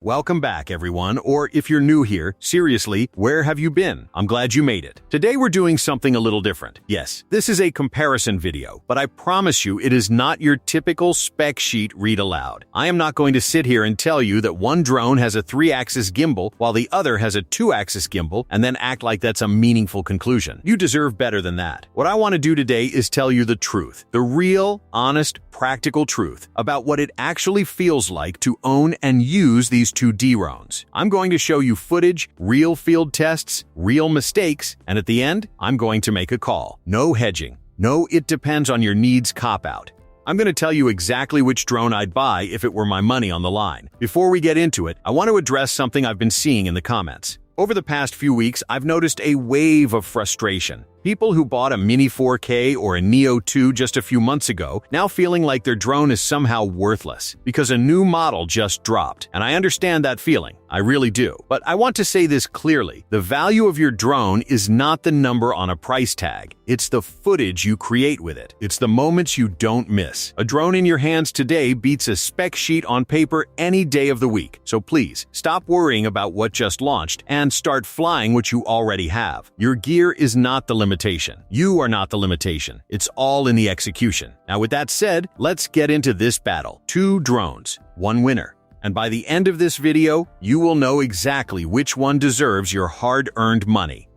Welcome back, everyone, or if you're new here, seriously, where have you been? I'm glad you made it. Today we're doing something a little different. Yes, this is a comparison video, but I promise you it is not your typical spec sheet read aloud. I am not going to sit here and tell you that one drone has a 3-axis gimbal while the other has a 2-axis gimbal and then act like that's a meaningful conclusion. You deserve better than that. What I want to do today is tell you the truth, the real, honest, practical truth about what it actually feels like to own and use these two drones. I'm going to show you footage, real field tests, real mistakes, and at the end, I'm going to make a call. No hedging. No, it depends on your needs cop-out. I'm going to tell you exactly which drone I'd buy if it were my money on the line. Before we get into it, I want to address something I've been seeing in the comments. Over the past few weeks, I've noticed a wave of frustration. People who bought a Mini 4K or a Neo2 just a few months ago now feeling like their drone is somehow worthless because a new model just dropped. And I understand that feeling. I really do. But I want to say this clearly. The value of your drone is not the number on a price tag. It's the footage you create with it. It's the moments you don't miss. A drone in your hands today beats a spec sheet on paper any day of the week. So please, stop worrying about what just launched and start flying what you already have. Your gear is not the limitation. You are not the limitation. It's all in the execution. Now, with that said, let's get into this battle. 2 drones, 1 winner. And by the end of this video, you will know exactly which one deserves your hard-earned money.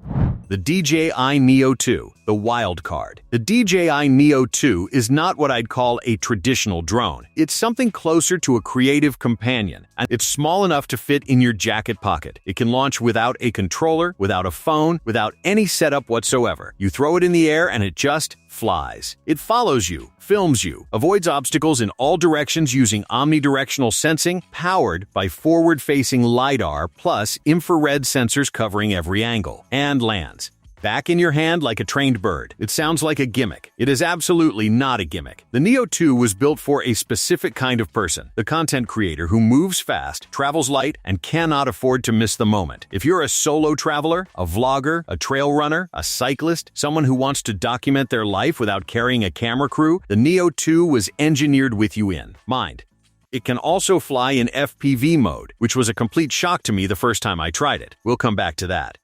The DJI Neo2, the wild card. The DJI Neo2 is not what I'd call a traditional drone. It's something closer to a creative companion, and it's small enough to fit in your jacket pocket. It can launch without a controller, without a phone, without any setup whatsoever. You throw it in the air and it just flies. It follows you, films you, avoids obstacles in all directions using omnidirectional sensing, powered by forward-facing LiDAR plus infrared sensors covering every angle, and lands back in your hand like a trained bird. It sounds like a gimmick. It is absolutely not a gimmick. The Neo2 was built for a specific kind of person, the content creator who moves fast, travels light, and cannot afford to miss the moment. If you're a solo traveler, a vlogger, a trail runner, a cyclist, someone who wants to document their life without carrying a camera crew, the Neo2 was engineered with you in mind. It can also fly in FPV mode, which was a complete shock to me the first time I tried it. We'll come back to that.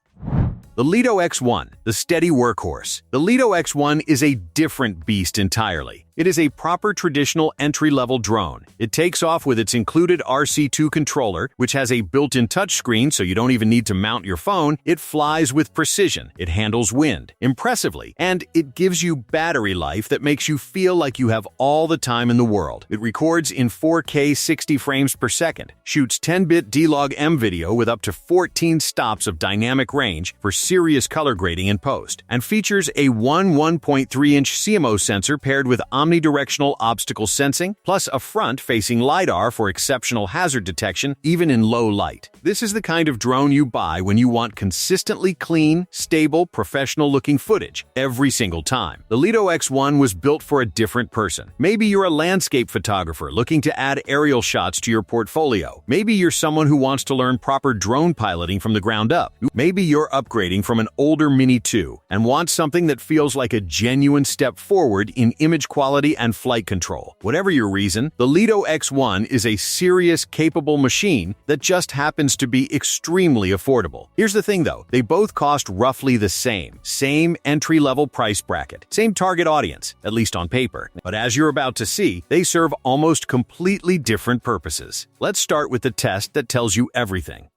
The Lito X1, the steady workhorse. The Lito X1 is a different beast entirely. It is a proper traditional entry-level drone. It takes off with its included RC2 controller, which has a built-in touchscreen so you don't even need to mount your phone. It flies with precision. It handles wind impressively, and it gives you battery life that makes you feel like you have all the time in the world. It records in 4K 60 frames per second, shoots 10-bit D-Log-M video with up to 14 stops of dynamic range for serious color grading in post, and features a 1.3-inch CMO sensor paired with omnidirectional obstacle sensing, plus a front-facing LiDAR for exceptional hazard detection even in low light. This is the kind of drone you buy when you want consistently clean, stable, professional-looking footage every single time. The Lito X1 was built for a different person. Maybe you're a landscape photographer looking to add aerial shots to your portfolio. Maybe you're someone who wants to learn proper drone piloting from the ground up. Maybe you're upgrading from an older Mini 2 and want something that feels like a genuine step forward in image quality and flight control. Whatever your reason, the Lito X1 is a serious, capable machine that just happens to be extremely affordable. Here's the thing though, they both cost roughly the same entry-level price bracket, same target audience, at least on paper. But as you're about to see, they serve almost completely different purposes. Let's start with the test that tells you everything.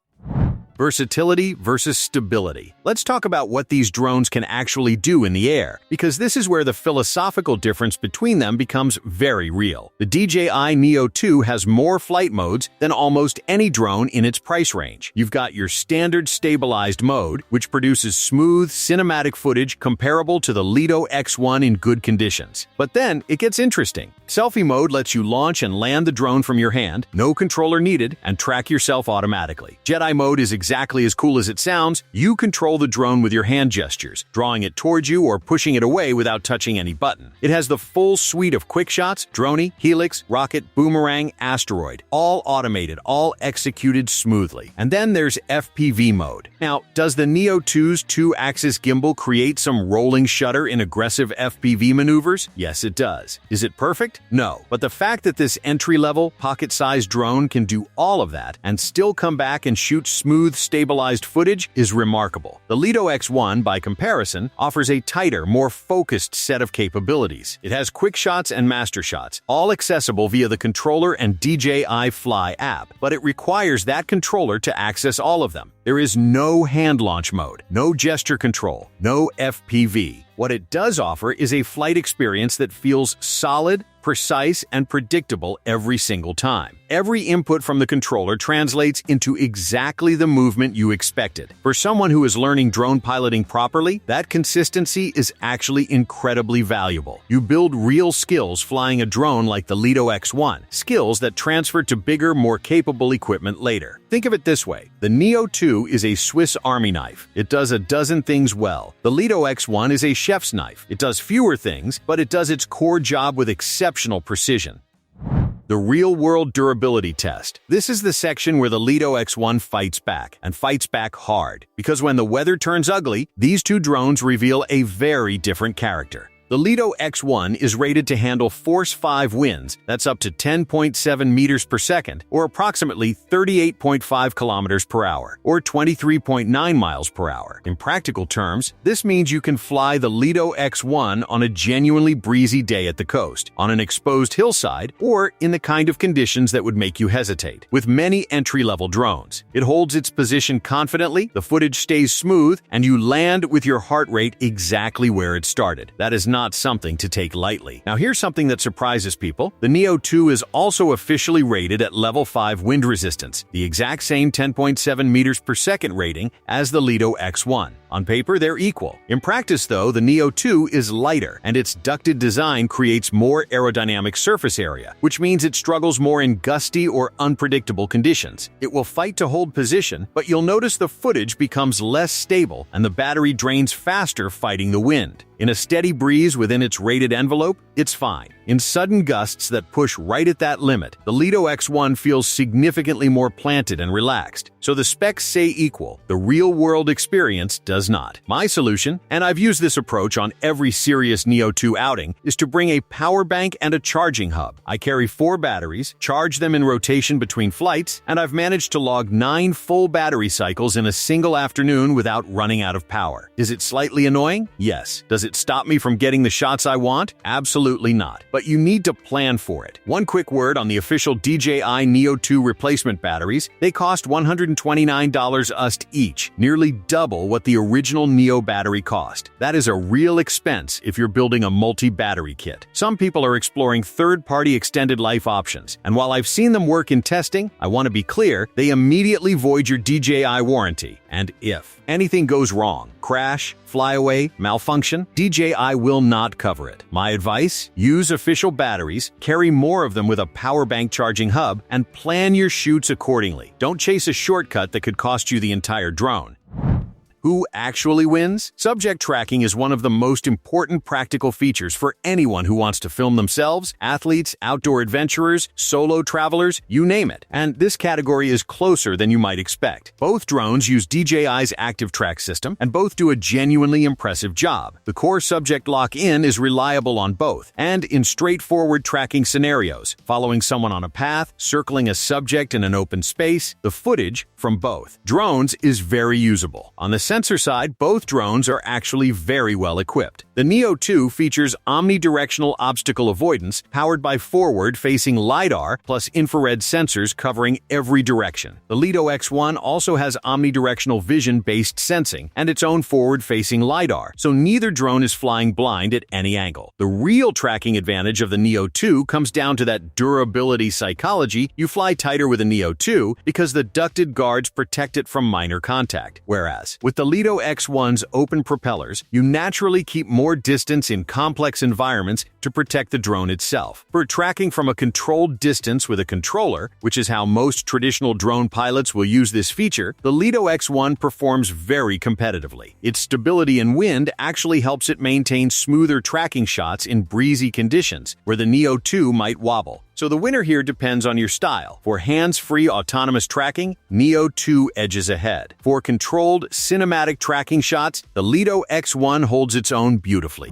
Versatility versus stability. Let's talk about what these drones can actually do in the air, because this is where the philosophical difference between them becomes very real. The DJI Neo2 has more flight modes than almost any drone in its price range. You've got your standard stabilized mode, which produces smooth, cinematic footage comparable to the Lito X1 in good conditions. But then, it gets interesting. Selfie mode lets you launch and land the drone from your hand, no controller needed, and track yourself automatically. Jedi mode is exactly as cool as it sounds, you control the drone with your hand gestures, drawing it towards you or pushing it away without touching any button. It has the full suite of quick shots, droney, helix, rocket, boomerang, asteroid, all automated, all executed smoothly. And then there's FPV mode. Now, does the Neo2's 2-axis gimbal create some rolling shutter in aggressive FPV maneuvers? Yes, it does. Is it perfect? No. But the fact that this entry-level, pocket-sized drone can do all of that and still come back and shoot smooth, stabilized footage is remarkable. The Lito X1, by comparison, offers a tighter, more focused set of capabilities. It has quick shots and master shots, all accessible via the controller and DJI Fly app, but it requires that controller to access all of them. There is no hand launch mode, no gesture control, no FPV. What it does offer is a flight experience that feels solid, precise, and predictable every single time. Every input from the controller translates into exactly the movement you expected. For someone who is learning drone piloting properly, that consistency is actually incredibly valuable. You build real skills flying a drone like the Lito X1, skills that transfer to bigger, more capable equipment later. Think of it this way. The Neo2 is a Swiss Army knife. It does a dozen things well. The Lito X1 is a chef's knife. It does fewer things, but it does its core job with exceptional precision. The real-world durability test. This is the section where the Lito X1 fights back, and fights back hard. Because when the weather turns ugly, these two drones reveal a very different character. The Lito X1 is rated to handle Force 5 winds, that's up to 10.7 meters per second, or approximately 38.5 kilometers per hour, or 23.9 miles per hour. In practical terms, this means you can fly the Lito X1 on a genuinely breezy day at the coast, on an exposed hillside, or in the kind of conditions that would make you hesitate. With many entry-level drones, it holds its position confidently, the footage stays smooth, and you land with your heart rate exactly where it started. That is not something to take lightly. Now here's something that surprises people. The Neo2 is also officially rated at level 5 wind resistance, the exact same 10.7 meters per second rating as the Lito X1. On paper, they're equal. In practice, though, the Neo2 is lighter, and its ducted design creates more aerodynamic surface area, which means it struggles more in gusty or unpredictable conditions. It will fight to hold position, but you'll notice the footage becomes less stable and the battery drains faster fighting the wind. In a steady breeze within its rated envelope, it's fine. In sudden gusts that push right at that limit, the Lito X1 feels significantly more planted and relaxed. So the specs say equal, the real-world experience does not. My solution, and I've used this approach on every serious Neo2 outing, is to bring a power bank and a charging hub. I carry 4 batteries, charge them in rotation between flights, and I've managed to log 9 full battery cycles in a single afternoon without running out of power. Is it slightly annoying? Yes. Does it stop me from getting the shots I want? Absolutely not. But you need to plan for it. One quick word on the official DJI Neo2 replacement batteries. They cost $129 USD each, nearly double what the original Neo battery cost. That is a real expense if you're building a multi-battery kit. Some people are exploring third-party extended life options, and while I've seen them work in testing, I want to be clear, they immediately void your DJI warranty. And if anything goes wrong, crash, flyaway, malfunction, DJI will not cover it. My advice? Use official batteries, carry more of them with a power bank charging hub, and plan your shoots accordingly. Don't chase a shortcut that could cost you the entire drone. Who actually wins? Subject tracking is one of the most important practical features for anyone who wants to film themselves, athletes, outdoor adventurers, solo travelers, you name it. And this category is closer than you might expect. Both drones use DJI's Active Track system, and both do a genuinely impressive job. The core subject lock-in is reliable on both, and in straightforward tracking scenarios, following someone on a path, circling a subject in an open space, the footage from both drones is very usable. On the sensor side, both drones are actually very well equipped. The Neo2 features omnidirectional obstacle avoidance powered by forward-facing LiDAR plus infrared sensors covering every direction. The Lito X1 also has omnidirectional vision-based sensing and its own forward-facing LiDAR, so neither drone is flying blind at any angle. The real tracking advantage of the Neo2 comes down to that durability psychology. You fly tighter with a Neo2 because the ducted guards protect it from minor contact, whereas with the Lito X1's open propellers, you naturally keep more distance in complex environments to protect the drone itself. For tracking from a controlled distance with a controller, which is how most traditional drone pilots will use this feature, the Lito X1 performs very competitively. Its stability in wind actually helps it maintain smoother tracking shots in breezy conditions, where the Neo2 might wobble. So the winner here depends on your style. For hands-free autonomous tracking, Neo2 edges ahead. For controlled, cinematic tracking shots, the Lito X1 holds its own beautifully.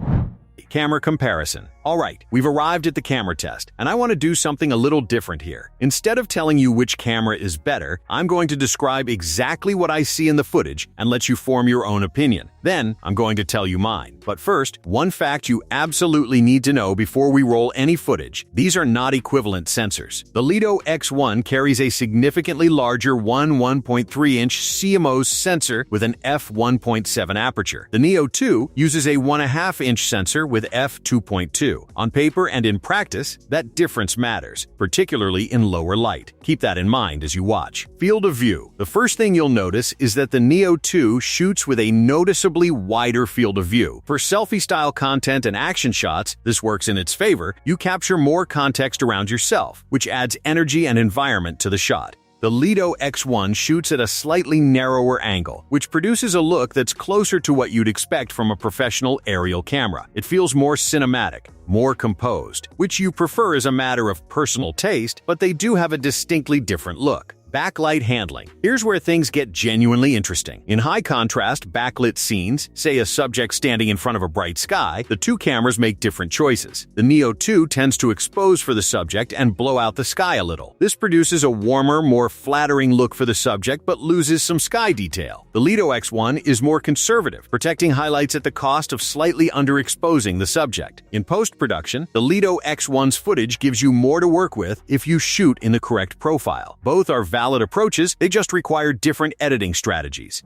Camera comparison. Alright, we've arrived at the camera test, and I want to do something a little different here. Instead of telling you which camera is better, I'm going to describe exactly what I see in the footage and let you form your own opinion. Then, I'm going to tell you mine. But first, one fact you absolutely need to know before we roll any footage. These are not equivalent sensors. The Lito X1 carries a significantly larger 1.3-inch CMOS sensor with an f1.7 aperture. The Neo2 uses a 1.5-inch sensor with f2.2. On paper and in practice, that difference matters, particularly in lower light. Keep that in mind as you watch. Field of view. The first thing you'll notice is that the Neo2 shoots with a noticeably wider field of view. For selfie-style content and action shots, this works in its favor. You capture more context around yourself, which adds energy and environment to the shot. The Lito X1 shoots at a slightly narrower angle, which produces a look that's closer to what you'd expect from a professional aerial camera. It feels more cinematic, more composed, which you prefer as a matter of personal taste, but they do have a distinctly different look. Backlight handling. Here's where things get genuinely interesting. In high-contrast, backlit scenes, say a subject standing in front of a bright sky, the two cameras make different choices. The Neo2 tends to expose for the subject and blow out the sky a little. This produces a warmer, more flattering look for the subject but loses some sky detail. The Lito X1 is more conservative, protecting highlights at the cost of slightly underexposing the subject. In post-production, the Lito X1's footage gives you more to work with if you shoot in the correct profile. Both are valid approaches, they just require different editing strategies.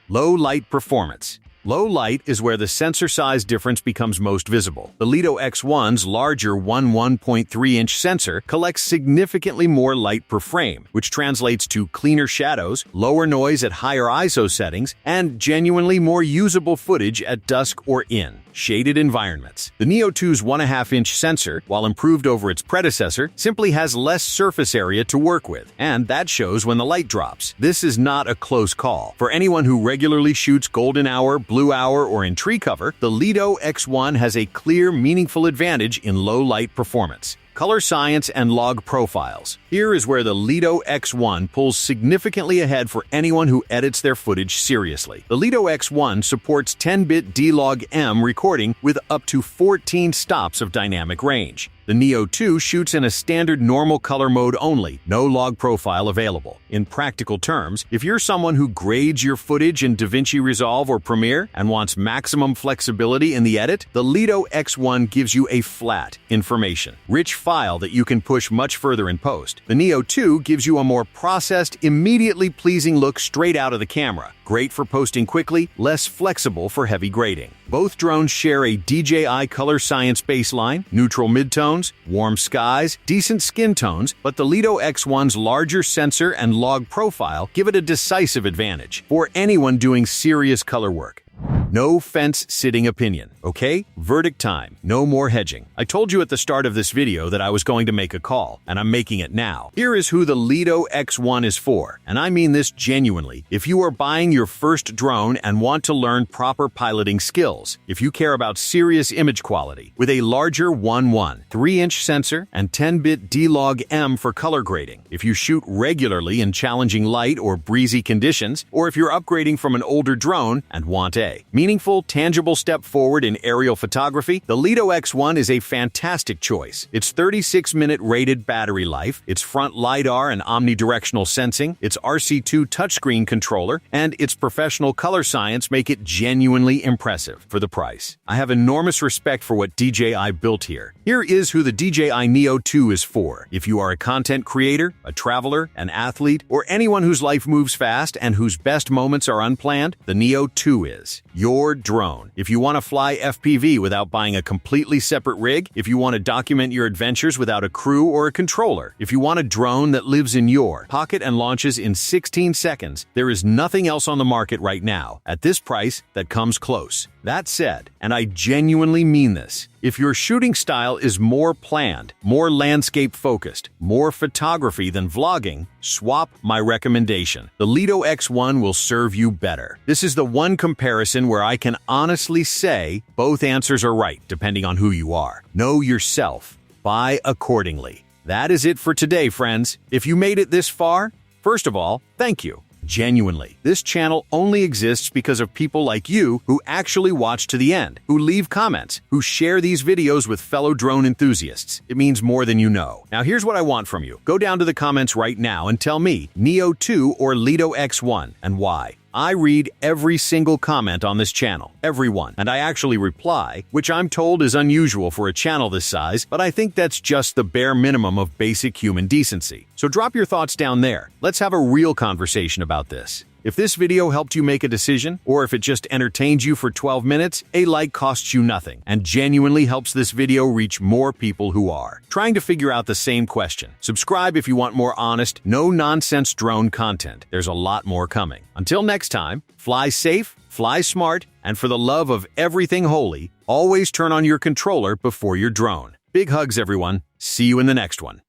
Low light performance. Low light is where the sensor size difference becomes most visible. The Lito X1's larger 1.3-inch sensor collects significantly more light per frame, which translates to cleaner shadows, lower noise at higher ISO settings, and genuinely more usable footage at dusk or in shaded environments. The Neo2's 1.5-inch sensor, while improved over its predecessor, simply has less surface area to work with, and that shows when the light drops. This is not a close call. For anyone who regularly shoots golden hour, blue hour, or in tree cover, the Lito X1 has a clear, meaningful advantage in low light performance. Color science and log profiles. Here is where the Lito X1 pulls significantly ahead for anyone who edits their footage seriously. The Lito X1 supports 10-bit D-Log-M recording with up to 14 stops of dynamic range. The Neo2 shoots in a standard normal color mode only, no log profile available. In practical terms, if you're someone who grades your footage in DaVinci Resolve or Premiere and wants maximum flexibility in the edit, the Lito X1 gives you a flat, information-rich file that you can push much further in post. The Neo2 gives you a more processed, immediately pleasing look straight out of the camera. Great for posting quickly, less flexible for heavy grading. Both drones share a DJI color science baseline, neutral midtones, warm skies, decent skin tones, but the Lito X1's larger sensor and log profile give it a decisive advantage for anyone doing serious color work. No fence-sitting opinion, okay? Verdict time. No more hedging. I told you at the start of this video that I was going to make a call, and I'm making it now. Here is who the Lito X1 is for, and I mean this genuinely. If you are buying your first drone and want to learn proper piloting skills, if you care about serious image quality, with a larger 1.3-inch sensor and 10-bit D-Log-M for color grading, if you shoot regularly in challenging light or breezy conditions, or if you're upgrading from an older drone and want a meaningful, tangible step forward in aerial photography, the Lito X1 is a fantastic choice. Its 36-minute rated battery life, its front LiDAR and omnidirectional sensing, its RC2 touchscreen controller, and its professional color science make it genuinely impressive for the price. I have enormous respect for what DJI built here. Here is who the DJI Neo2 is for. If you are a content creator, a traveler, an athlete, or anyone whose life moves fast and whose best moments are unplanned, the Neo2 is your drone. If you want to fly FPV without buying a completely separate rig, if you want to document your adventures without a crew or a controller, if you want a drone that lives in your pocket and launches in 16 seconds, there is nothing else on the market right now, at this price, that comes close. That said, and I genuinely mean this, if your shooting style is more planned, more landscape-focused, more photography than vlogging, swap my recommendation. The Lito X1 will serve you better. This is the one comparison where I can honestly say both answers are right, depending on who you are. Know yourself. Buy accordingly. That is it for today, friends. If you made it this far, first of all, thank you. Genuinely, this channel only exists because of people like you who actually watch to the end, who leave comments, who share these videos with fellow drone enthusiasts. It means more than you know. Now here's what I want from you. Go down to the comments right now and tell me Neo2 or Lito X1 and why. I read every single comment on this channel, everyone, and I actually reply, which I'm told is unusual for a channel this size, but I think that's just the bare minimum of basic human decency. So drop your thoughts down there. Let's have a real conversation about this. If this video helped you make a decision, or if it just entertained you for 12 minutes, a like costs you nothing and genuinely helps this video reach more people who are trying to figure out the same question. Subscribe if you want more honest, no-nonsense drone content. There's a lot more coming. Until next time, fly safe, fly smart, and for the love of everything holy, always turn on your controller before your drone. Big hugs, everyone. See you in the next one.